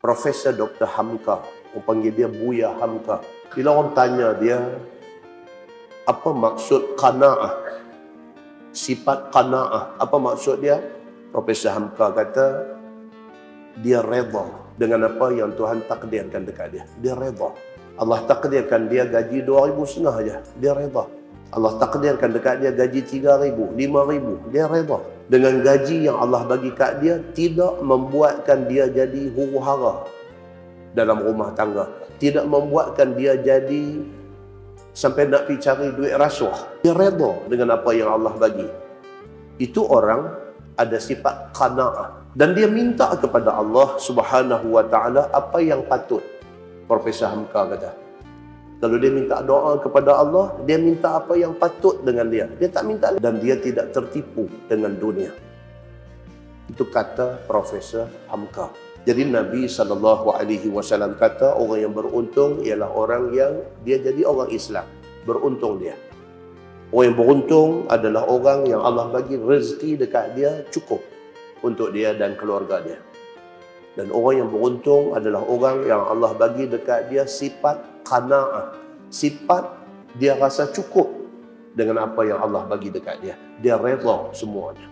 Profesor Dr. Hamka, orang panggil dia Buya Hamka. Bila orang tanya dia, apa maksud qanaah? Sifat qanaah, apa maksud dia? Profesor Hamka kata, dia redha dengan apa yang Tuhan takdirkan dekat dia. Dia redha. Allah takdirkan dia gaji 2,500 aja, dia redha. Allah takdirkan dekat dia gaji 3,000, 5,000, dia redha. Dengan gaji yang Allah bagi kat dia, tidak membuatkan dia jadi huru-hara dalam rumah tangga. Tidak membuatkan dia jadi sampai nak pergi cari duit rasuah. Dia redha dengan apa yang Allah bagi. Itu orang ada sifat qanaah. Dan dia minta kepada Allah Subhanahu wa ta'ala apa yang patut. Profesor Hamka kata, kalau dia minta doa kepada Allah, dia minta apa yang patut dengan dia. Dia tak minta, dan dia tidak tertipu dengan dunia. Itu kata Profesor Hamka. Jadi Nabi SAW kata, orang yang beruntung ialah orang yang dia jadi orang Islam. Beruntung dia. Orang yang beruntung adalah orang yang Allah bagi rezeki dekat dia cukup untuk dia dan keluarga dia. Dan orang yang beruntung adalah orang yang Allah bagi dekat dia sifat qanaah. Sifat dia rasa cukup dengan apa yang Allah bagi dekat dia. Dia redha semuanya.